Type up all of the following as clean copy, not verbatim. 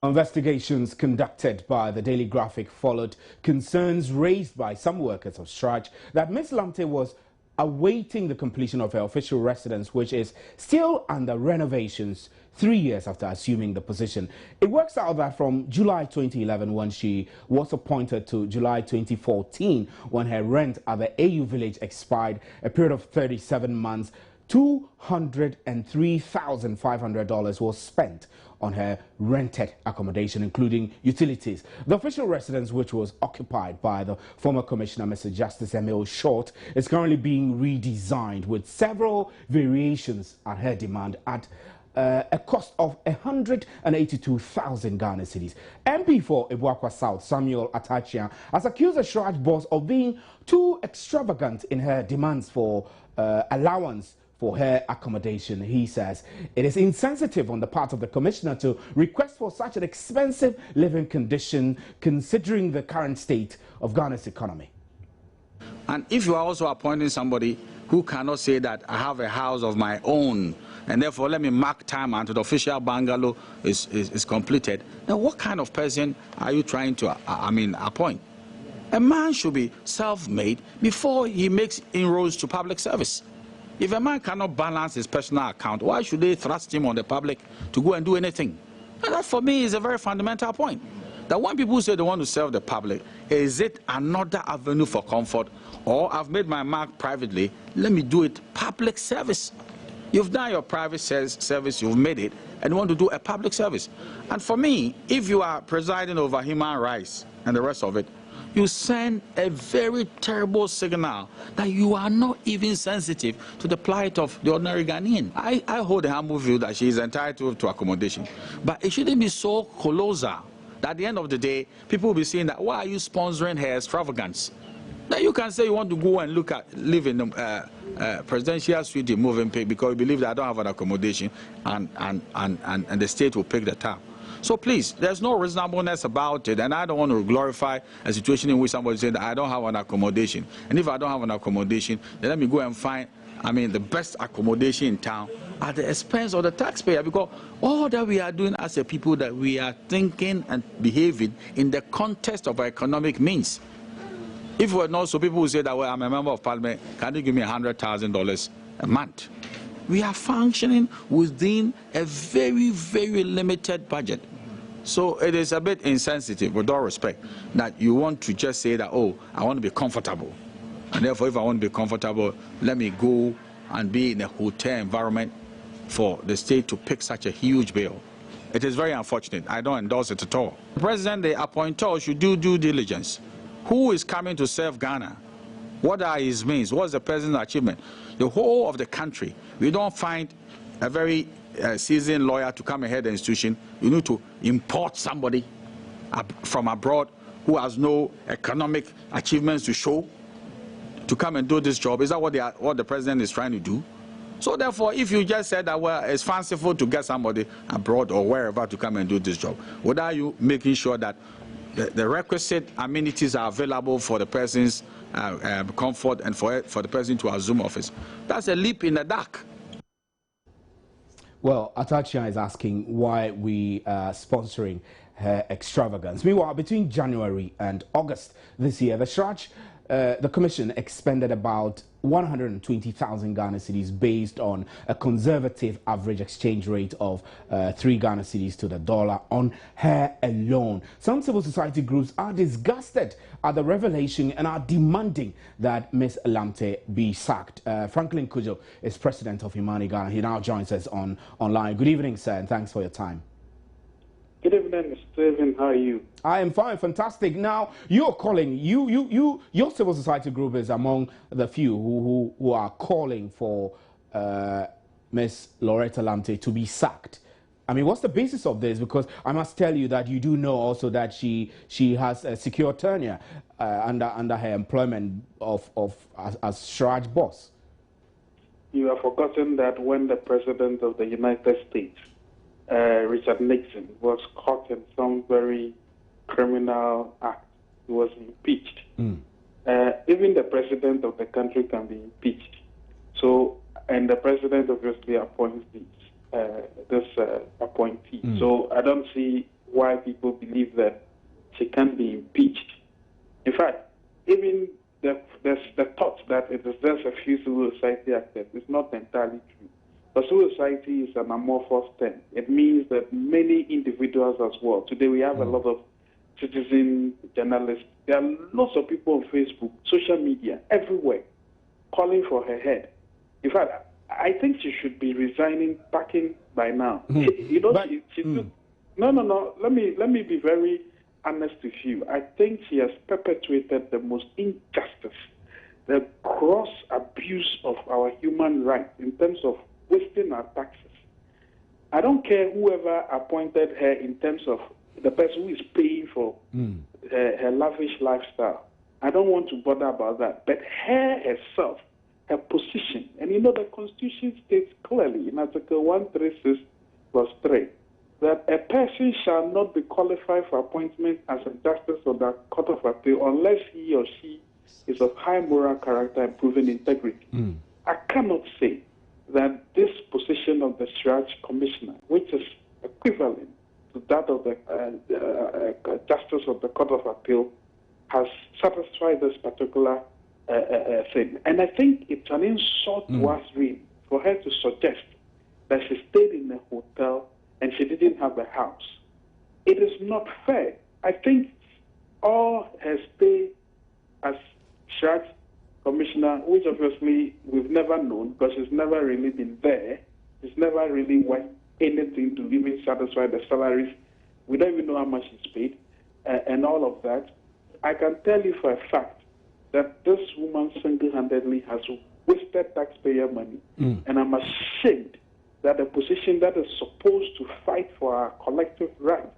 Investigations conducted by the Daily Graphic followed concerns raised by some workers of Sraj that Ms. Lamte was awaiting the completion of her official residence, which is still under renovations 3 years after assuming the position. It works out that from July 2011, when she was appointed, to July 2014, when her rent at the AU village expired, a period of 37 months, $203,500 was spent on her rented accommodation, including utilities. The official residence, which was occupied by the former Commissioner, Mr. Justice Emil Short, is currently being redesigned with several variations at her demand at a cost of 182,000 Ghana cedis. MP for Ibuakwa South, Samuel Atachian, has accused the Shraj boss of being too extravagant in her demands for allowance for her accommodation. He says it is insensitive on the part of the commissioner to request for such an expensive living condition, considering the current state of Ghana's economy. And if you are also appointing somebody who cannot say that I have a house of my own, and therefore let me mark time until the official bungalow is completed, then what kind of person are you trying to appoint? A man should be self-made before he makes inroads to public service. If a man cannot balance his personal account, why should they thrust him on the public to go and do anything? And that, for me, is a very fundamental point. That when people say they want to serve the public, is it another avenue for comfort? Or I've made my mark privately, let me do it public service. You've done your private service, you've made it, and you want to do a public service. And for me, if you are presiding over human rights and the rest of it, you send a very terrible signal that you are not even sensitive to the plight of the ordinary Ghanaian. I hold a humble view that she is entitled to accommodation, but it shouldn't be so colossal that at the end of the day, people will be saying that, why are you sponsoring her extravagance? Now you can say you want to go and live in the presidential suite in Movenpick because you believe that I don't have an accommodation and the state will pick the tab. So please, there's no reasonableness about it, and I don't want to glorify a situation in which somebody is saying that I don't have an accommodation. And if I don't have an accommodation, then let me go and find, the best accommodation in town at the expense of the taxpayer, because all that we are doing as a people, that we are thinking and behaving in the context of our economic means. If it were not so, people would say that, well, I'm a member of parliament, can you give me $100,000 a month? We are functioning within a very, very limited budget. So it is a bit insensitive, with all respect, that you want to just say that, oh, I want to be comfortable. And therefore, if I want to be comfortable, let me go and be in a hotel environment for the state to pick such a huge bill. It is very unfortunate. I don't endorse it at all. The president, the appointer, should do due diligence. Who is coming to serve Ghana? What are his means? What's the president's achievement? The whole of the country. We don't find a very seasoned lawyer to come and head the institution. You need to import somebody from abroad who has no economic achievements to show to come and do this job. Is that what the president is trying to do? So therefore, if you just said that, well, it's fanciful to get somebody abroad or wherever to come and do this job, what are you making sure that the requisite amenities are available for the person's comfort and for the person to assume office? That's a leap in the dark. Well, Atachia is asking why we are sponsoring her extravagance. Meanwhile, between January and August this year, the commission expended about 120,000 Ghana cedis based on a conservative average exchange rate of 3 Ghana cedis to the dollar on her alone. Some civil society groups are disgusted at the revelation and are demanding that Ms. Lamte be sacked. Franklin Kujo is president of Imani Ghana. He now joins us online. Good evening, sir, and thanks for your time. Good evening, Mr. Steven. How are you? I am fine, fantastic. Now, you're calling, your civil society group is among the few who are calling for Ms. Loretta Lamte to be sacked. I mean, what's the basis of this? Because I must tell you that you do know also that she has a secure tenure under her employment as Shraj boss. You have forgotten that when the President of the United States, Richard Nixon, was caught in some very criminal act, he was impeached. Even the President of the country can be impeached. So, and the President obviously appoints this appointee. So I don't see why people believe that she can be impeached. In fact, even there's the thought that it is just a few civil society actors is not entirely true. But civil society is an amorphous term. It means that many individuals as well. Today we have a lot of citizen journalists. There are lots of people on Facebook, social media, everywhere, calling for her head. In fact, I think she should be resigning, packing by now. No. Let me be very honest with you. I think she has perpetuated the most injustice, the gross abuse of our human rights in terms of wasting our taxes. I don't care whoever appointed her in terms of the person who is paying for her lavish lifestyle. I don't want to bother about that. But her herself, her position, and the Constitution states clearly in Article 136 plus 3 that a person shall not be qualified for appointment as a justice of the Court of Appeal unless he or she is of high moral character and proven integrity. I cannot say that this position of the Sraj Commissioner, which is equivalent to that of the Justice of the Court of Appeal, has satisfied this particular thing. And I think it's an insult to us really for her to suggest that she stayed in a hotel and she didn't have a house. It is not fair. I think all her stay as Sraj Commissioner, which obviously we've never known because she's never really been there, she's never really worth anything to even satisfy the salaries. We don't even know how much she's paid and all of that. I can tell you for a fact that this woman single-handedly has wasted taxpayer money. And I'm ashamed that a position that is supposed to fight for our collective rights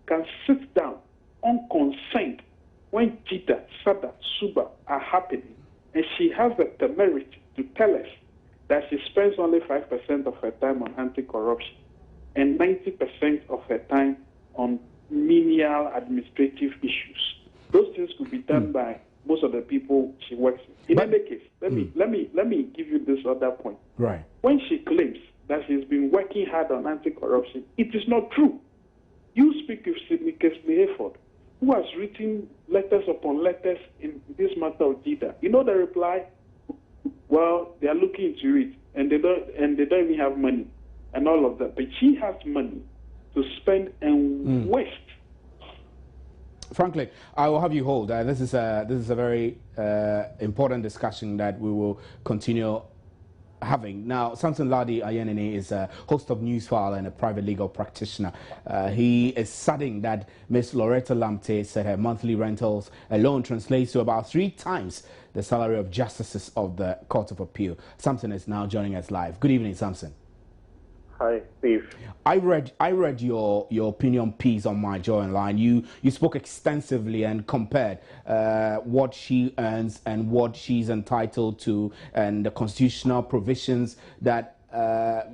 can sit down unconcerned when Jita, Sada, Suba are happening. And she has the temerity to tell us that she spends only 5% of her time on anti-corruption and 90% of her time on menial administrative issues. Those things could be done by most of the people she works with. In any case, let me give you this other point. Right. When she claims that she's been working hard on anti-corruption, it is not true. You speak with Sidney Kesney-Hayford, who has written letters upon letters in this matter of Jida. You know the reply? Well, they are looking into it, and they don't even have money, and all of that. But she has money to spend and waste. Frankly, I will have you hold. This is a very important discussion that we will continue having. Now, Samson Ladi Ayenene is a host of Newsfile and a private legal practitioner. He is saddened that Ms. Loretta Lamte said her monthly rentals alone translates to about 3 times the salary of justices of the Court of Appeal. Samson is now joining us live. Good evening, Samson. Hi, Steve. I read your opinion piece on My Joy Online. You spoke extensively and compared what she earns and what she's entitled to and the constitutional provisions that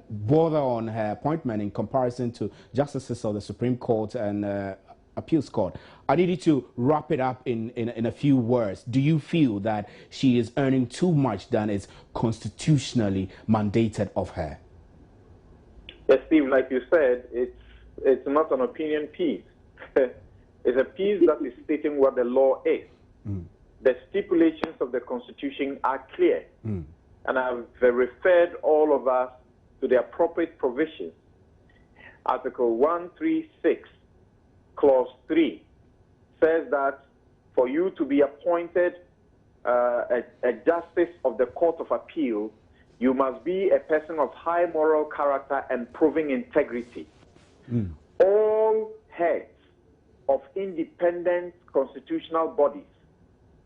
border on her appointment in comparison to justices of the Supreme Court and Appeals Court. I need you to wrap it up in a few words. Do you feel that she is earning too much than is constitutionally mandated of her? Yes, Steve, like you said, it's not an opinion piece. It's a piece that is stating what the law is. The stipulations of the Constitution are clear. And I've referred all of us to the appropriate provisions. Article 136, Clause 3, says that for you to be appointed a justice of the Court of Appeal, you must be a person of high moral character and proving integrity. All heads of independent constitutional bodies,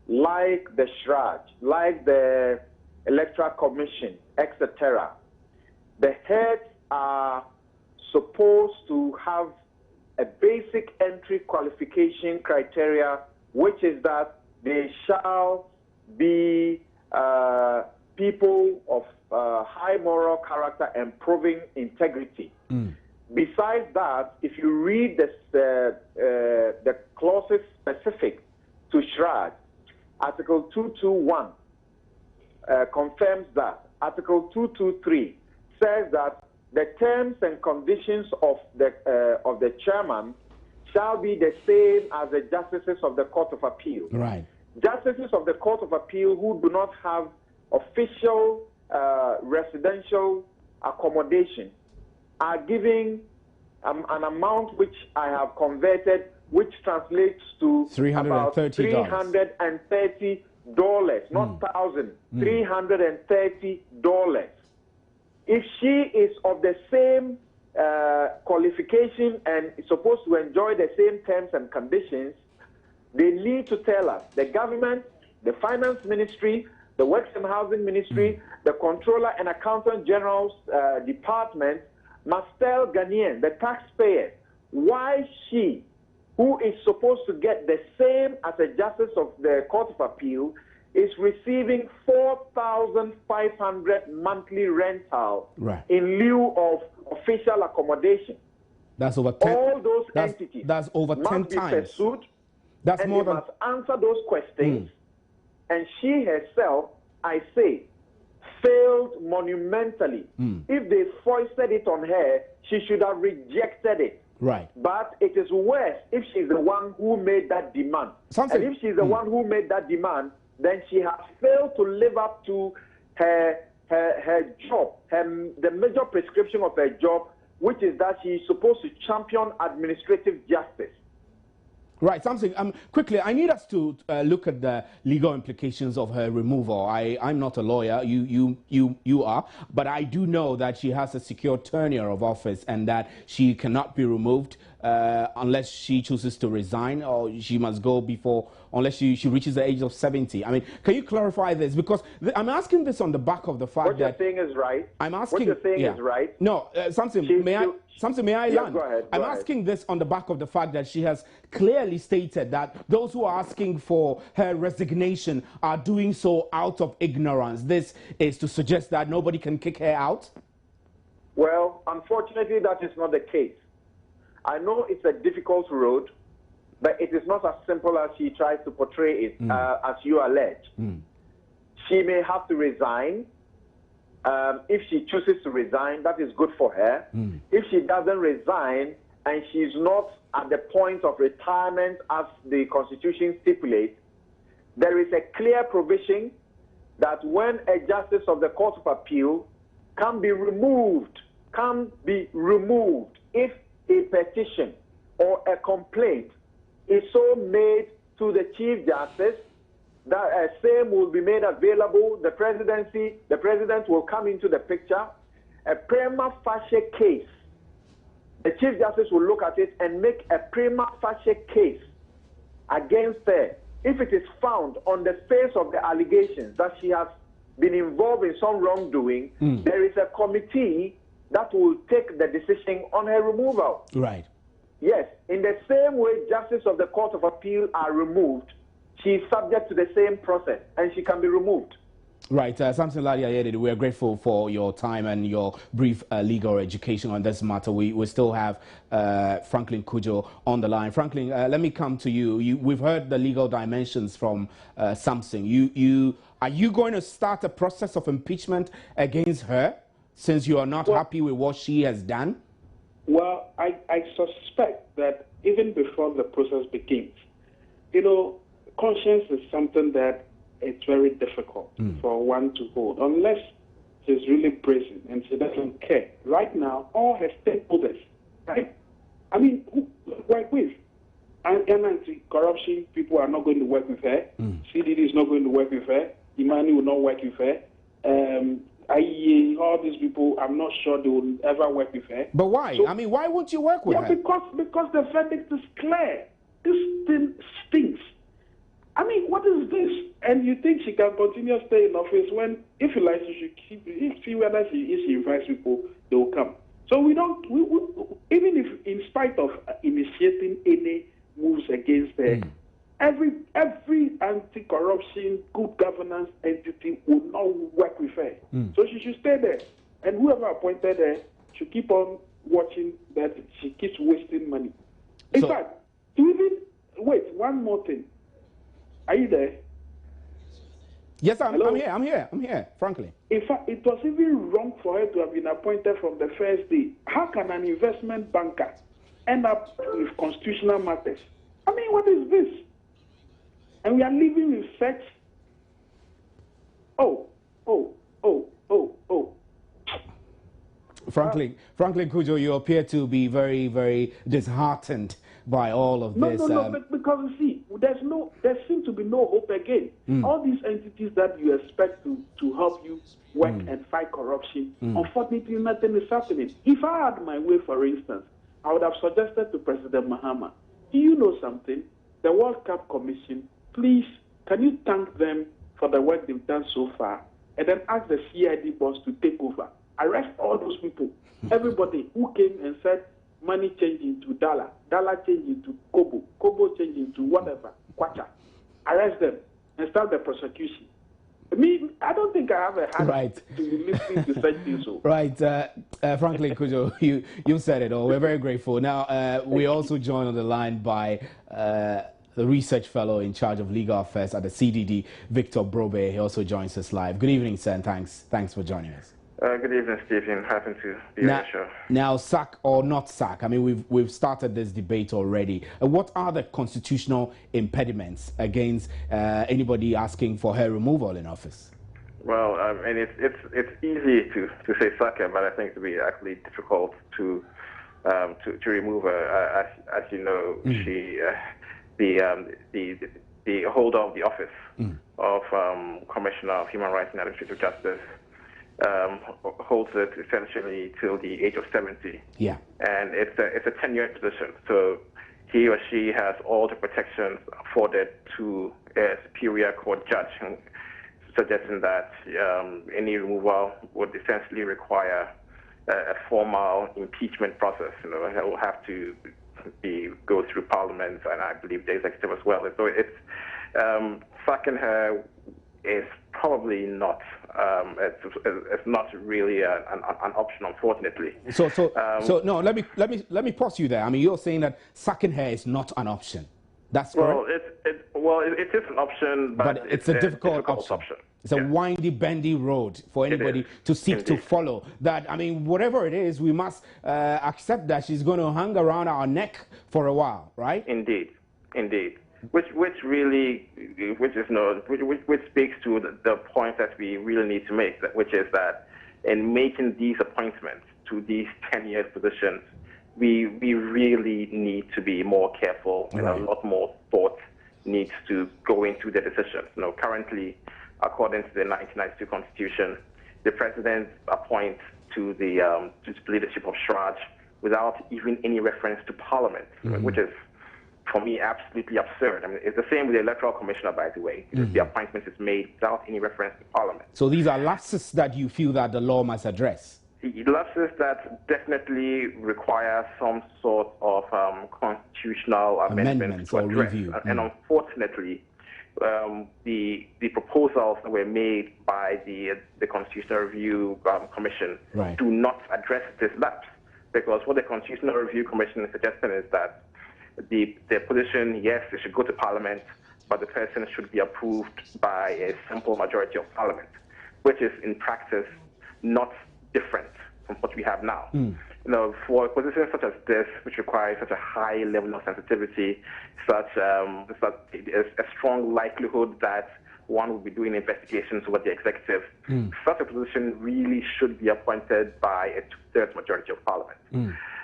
like the Shraj, like the Electoral Commission, etc., the heads are supposed to have a basic entry qualification criteria, which is that they shall be people of high moral character and proving integrity. Besides that, if you read the clauses specific to Shraj, Article 221 confirms that. Article 223 says that the terms and conditions of the chairman shall be the same as the justices of the Court of Appeal. Right. Justices of the Court of Appeal who do not have official residential accommodation are giving an amount which I have converted, which translates to about $330, not thousand, $330. If she is of the same qualification and is supposed to enjoy the same terms and conditions, they need to tell us. The government, the finance ministry, the Works and Housing Ministry, the Controller and Accountant General's department must tell Ghanaians, the taxpayers, why she, who is supposed to get the same as a justice of the Court of Appeal, is receiving $4,500 monthly rental in lieu of official accommodation. That's over 10. All those entities that's over 10 must be times. pursued, that's and more they than must answer those questions. And she herself, I say, failed monumentally. If they foisted it on her, she should have rejected it. Right. But it is worse if she's the one who made that demand. And if she's the one who made that demand, then she has failed to live up to her job, the major prescription of her job, which is that she is supposed to champion administrative justice. Right, something. Quickly, I need us to look at the legal implications of her removal. I'm not a lawyer. You are, but I do know that she has a secure tenure of office and that she cannot be removed unless she chooses to resign, or she must go before, unless she reaches the age of 70. I mean, can you clarify this? Because I'm asking this on the back of the fact what that you're saying is right. I'm asking. What you're saying is right. No, may I land? Go ahead. I'm asking this on the back of the fact that she has clearly stated that those who are asking for her resignation are doing so out of ignorance. This is to suggest that nobody can kick her out? Well, unfortunately, that is not the case. I know it's a difficult road, but it is not as simple as she tries to portray it, as you allege. She may have to resign. If she chooses to resign, that is good for her. If she doesn't resign and she's not at the point of retirement as the Constitution stipulates, there is a clear provision that when a justice of the Court of Appeal can be removed if a petition or a complaint is so made to the Chief Justice that same will be made available. The president will come into the picture. A prima facie case. The Chief Justice will look at it and make a prima facie case against her. If it is found on the face of the allegations that she has been involved in some wrongdoing, there is a committee that will take the decision on her removal. Right. Yes, in the same way justices of the Court of Appeal are removed, she is subject to the same process and she can be removed. Right, Samson Ladia, we are grateful for your time and your brief legal education on this matter. We still have Franklin Kujo on the line. Franklin, let me come to you. We've heard the legal dimensions from Samson. Are you going to start a process of impeachment against her since you are not happy with what she has done? Well, I suspect that even before the process begins, conscience is something that it's very difficult for one to hold, unless she's really brazen and she doesn't care. Right now, all her stakeholders, right? I mean, who work with? And anti-corruption people are not going to work with her. CDD is not going to work with her. Imani will not work with her. IEA, all these people, I'm not sure they will ever work with her. But why? So, I mean, why won't you work with her? Because the verdict is clear. This thing stinks. I mean, what is this? And you think she can continue to stay in office when, if you like, she should keep, if she invites people, they will come. So even if, in spite of initiating any moves against her, every anti-corruption, good governance entity will not work with her. So she should stay there. And whoever appointed her should keep on watching that she keeps wasting money. In fact, wait, one more thing. Are you there? Yes, I'm here, frankly. In fact, it was even wrong for her to have been appointed from the first day. How can an investment banker end up with constitutional matters. I mean, what is this? And we are living in such, Franklin Kujo, you appear to be very, very disheartened by all of this. No, because you see, there seems to be no hope again. All these entities that you expect to help you work and fight corruption, unfortunately, nothing is happening. If I had my way, for instance, I would have suggested to President Mahama, do you know something? The World Cup Commission, please, can you thank them for the work they've done so far? And then ask the CID boss to take over. Arrest all those people. Everybody who came and said money changing to dollar, dollar changing to kobo, kobo changing to whatever, kwacha. Arrest them and start the prosecution. I don't think I have a hand to be listening to such things. Right. Franklin Kujo, you said it all. We're very grateful. Now, we also joined on the line by the research fellow in charge of legal affairs at the CDD, Victor Brobe. He also joins us live. Good evening, sir, and thanks for joining us. Good evening, Stephen. Happy to be on the show. Now, sack or not sack? I mean, we've started this debate already. What are the constitutional impediments against anybody asking for her removal in office? Well, and it's easy to say sack her, but I think it will be actually difficult to remove her. As you know, she the holder of the office of Commissioner of Human Rights and Administrative Justice. Holds it essentially till the age of 70. Yeah. And it's a tenured position. So he or she has all the protections afforded to a superior court judge, suggesting that any removal would essentially require a formal impeachment process. You know, it will have to go through Parliament and I believe the executive as well. So it's sacking her is probably not. It's not really an option, unfortunately. So no. Let me pause you there. I mean, you're saying that sacking her is not an option. That's correct. It is an option, but it's a difficult option. It's a windy, bendy road for anybody to seek to follow. That, I mean, whatever it is, we must accept that she's going to hang around our neck for a while, right? Indeed. Which speaks to the point that we really need to make, which is that in making these appointments to these tenured positions, we really need to be more careful, and a lot more thought needs to go into the decisions. You know, currently, according to the 1992 Constitution, the president appoints to the leadership of SHRAJ without even any reference to Parliament, which is, for me, absolutely absurd. I mean, it's the same with the Electoral Commissioner, by the way. The appointment is made without any reference to Parliament. So these are lapses that you feel that the law must address? Lapses that definitely require some sort of constitutional amendments to address. Review. And unfortunately, the proposals that were made by the Constitutional Review Commission do not address this lapse. Because what the Constitutional Review Commission is suggesting is that the position, yes, it should go to Parliament, but the person should be approved by a simple majority of Parliament, which is in practice not different from what we have now. You know, for a position such as this, which requires such a high level of sensitivity, such a strong likelihood that one will be doing investigations over the executive, such a position really should be appointed by a two-thirds majority of Parliament.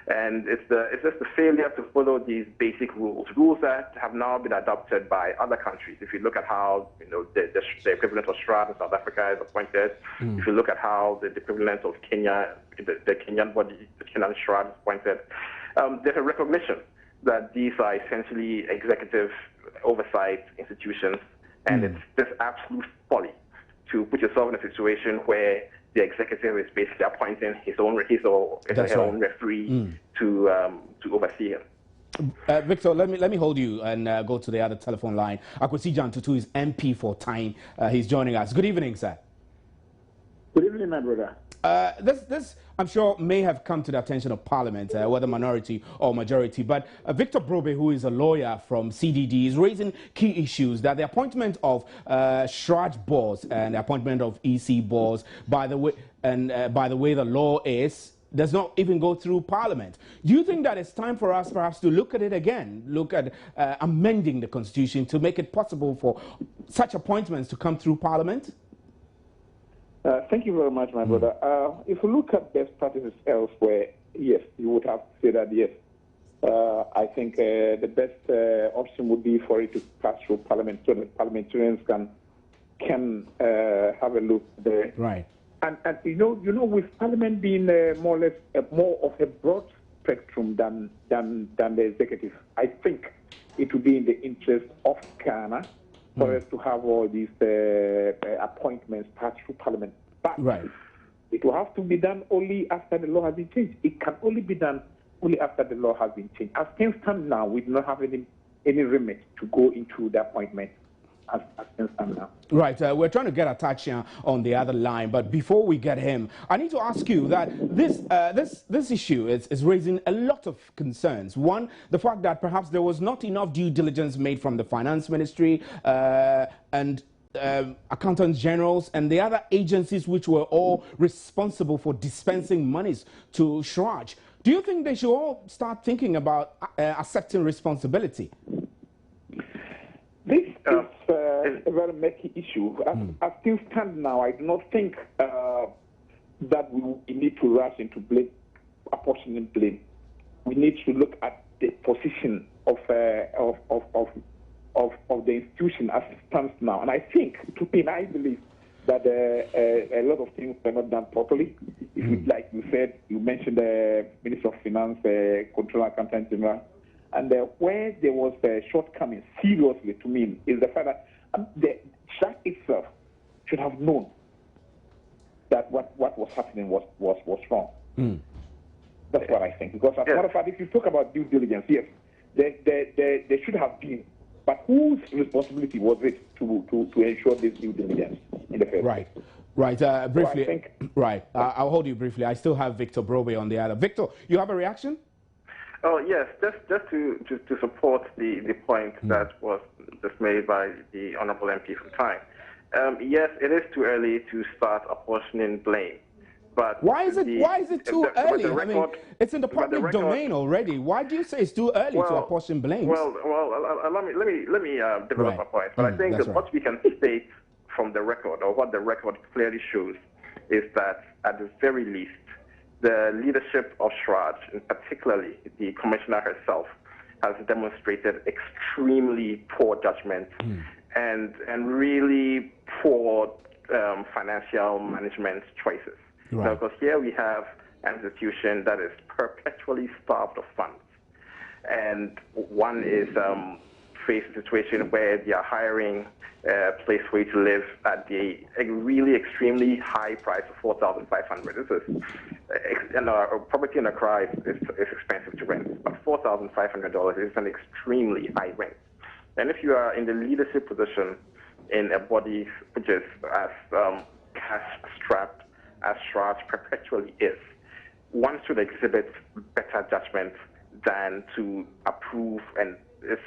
And it's just the failure to follow these basic rules that have now been adopted by other countries. If you look at how the equivalent of SHRAJ in South Africa is appointed, if you look at how the equivalent of Kenya, the Kenyan body, the Kenyan SHRAJ is appointed, there's a recognition that these are essentially executive oversight institutions, and it's just absolute folly to put yourself in a situation where the executive is basically appointing his own referee to oversee him. Victor, let me hold you and go to the other telephone line. Akwesi Jan Tutu is MP for Time. He's joining us. Good evening, sir. Good evening, my brother. This, I'm sure, may have come to the attention of Parliament, whether minority or majority, but Victor Brobe, who is a lawyer from CDD, is raising key issues that the appointment of SHRAJ boards and the appointment of EC boards, by the way the law is, does not even go through Parliament. Do you think that it's time for us perhaps to look at it again, look at amending the Constitution to make it possible for such appointments to come through Parliament? Thank you very much, my brother. If we look at best practices elsewhere, yes, you would have to say that, yes. I think the best option would be for it to pass through Parliament so that parliamentarians can have a look there. Right. And you know, with Parliament being more or less more of a broad spectrum than the executive, I think it would be in the interest of Ghana for us to have all these appointments passed through Parliament. But it will have to be done only after the law has been changed. It can only be done only after the law has been changed. As things stand now, we do not have any remit to go into the appointment as things stand now. Right, we're trying to get Atachian on the other line, but before we get him, I need to ask you that this issue is raising a lot of concerns. One, the fact that perhaps there was not enough due diligence made from the Finance Ministry and accountants generals and the other agencies which were all responsible for dispensing monies to Shraj. Do you think they should all start thinking about accepting responsibility? This is a very murky issue. As things stand now, I do not think that we need to rush into apportioning blame. We need to look at the position of the institution as it stands now. And I think, I believe that a lot of things were not done properly. Like you said, you mentioned the Minister of Finance, Controller Accountant General, and where there was a shortcoming, seriously to me, is the fact that the track itself should have known that what was happening was wrong. That's what I think. Because as a matter of fact, if you talk about due diligence, yes, there should have been. But whose responsibility was it to ensure this due diligence in the first place? Right. Briefly. So I'll hold you briefly. I still have Victor Brobe on the other. Victor, you have a reaction? Oh yes, just to support the point that was just made by the Honourable MP from Tyne. Yes, it is too early to start apportioning blame. But why is it too early? I mean, it's in the public domain already. Why do you say it's too early to apportion blames? Well, let me develop a point. But I think that what we can state from the record, or what the record clearly shows, is that at the very least, the leadership of Shraj, and particularly the commissioner herself, has demonstrated extremely poor judgment and really poor financial management choices. Right. Because here we have an institution that is perpetually starved of funds, and one is faced a situation where they are hiring a place for you to live at a really extremely high price of $4,500. This is a property in Accra is expensive to rent, but $4,500 is an extremely high rent. And if you are in the leadership position in a body which is as cash-strapped as Shraj perpetually is, one should exhibit better judgment than to approve and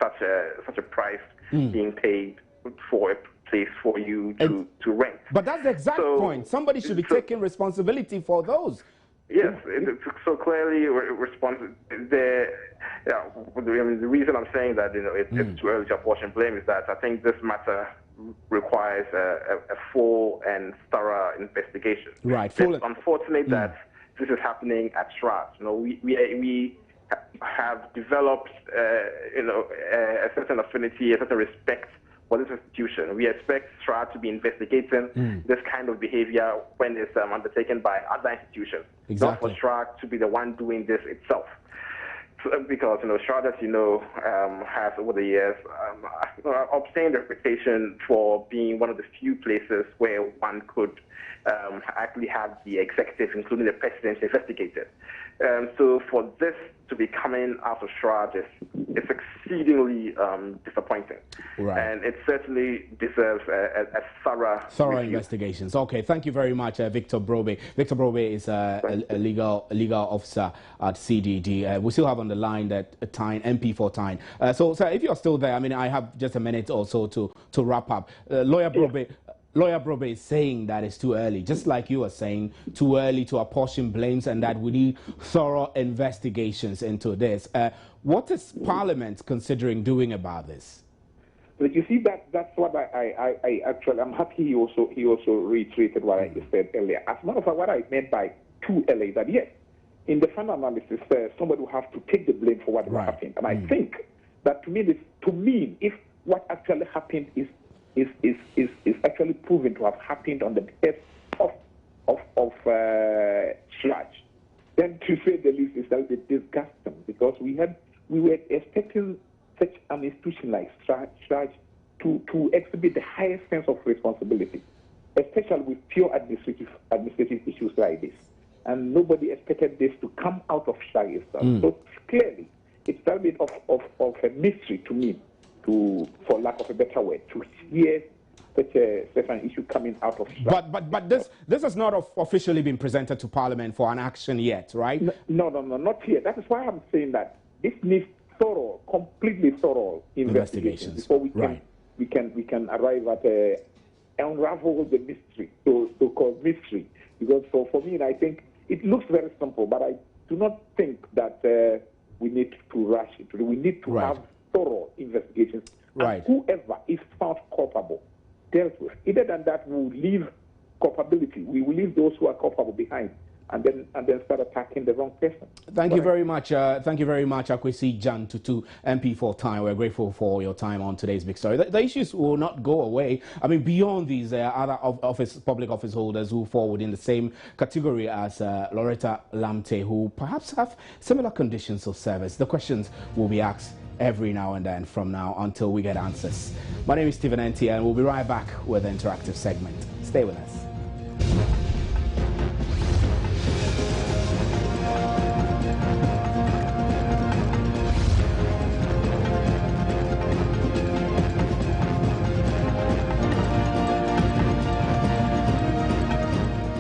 such a price being paid for a place for you to rent. But that's the exact point. Somebody should be taking responsibility for those. Yes, so clearly the reason I'm saying that it's too early to apportion blame is that I think this matter requires a full and thorough investigation. Right. It's unfortunate that this is happening at Shraj. We have developed a certain affinity, a certain respect for this institution. We expect Shraj to be investigating this kind of behavior when it's undertaken by other institutions, not for Shraj to be the one doing this itself. Because Shraj, as you know, has over the years obtained a reputation for being one of the few places where one could actually have the executive, including the president, investigated. So for this to be coming out of Shraj is exceedingly disappointing. Right. And it certainly deserves a thorough investigations. Okay, thank you very much, Victor Brobe. Victor Brobe is a legal officer at CDD. We still have on the line that Tyne, MP for Tyne. So, sir, if you're still there, I mean, I have just a minute or so to wrap up. Lawyer Brobe, Lawyer Brobe is saying that it's too early, just like you were saying, too early to apportion blames and that we need thorough investigations into this. What is Parliament considering doing about this? But you see, that's what I actually, I'm happy he also reiterated what I said earlier. As a matter of fact, what I meant by too early, that yes, in the final analysis, somebody will have to take the blame for what happened. And I think that to me, if what actually happened is actually proven to have happened on the behest of Shraj, then to say the least is a little bit disgusting, because we were expecting such an institution like Shraj to exhibit the highest sense of responsibility, especially with pure administrative issues like this. And nobody expected this to come out of Shraj itself. So clearly, it's a bit of a mystery to me, for lack of a better word, to hear such an issue coming out of Shraj. But this has not officially been presented to Parliament for an action yet, right? No, not yet. That is why I'm saying that this needs completely thorough investigations before we can arrive at unravel the mystery, so-called mystery. Because for me, I think it looks very simple, but I do not think that we need to rush it. We need to have thorough investigations. And whoever is found culpable, dealt with. Either than that, we will leave culpability. We will leave those who are culpable behind, and then start attacking the wrong person. Thank you very much. Thank you very much, Akwesi Jan Tutu, MP for time. We're grateful for your time on today's Big Story. The issues will not go away. I mean, beyond these, other public office holders who fall within the same category as Loretta Lamte, who perhaps have similar conditions of service. The questions will be asked every now and then from now until we get answers. My name is Stephen Enti, and we'll be right back with the interactive segment. Stay with us.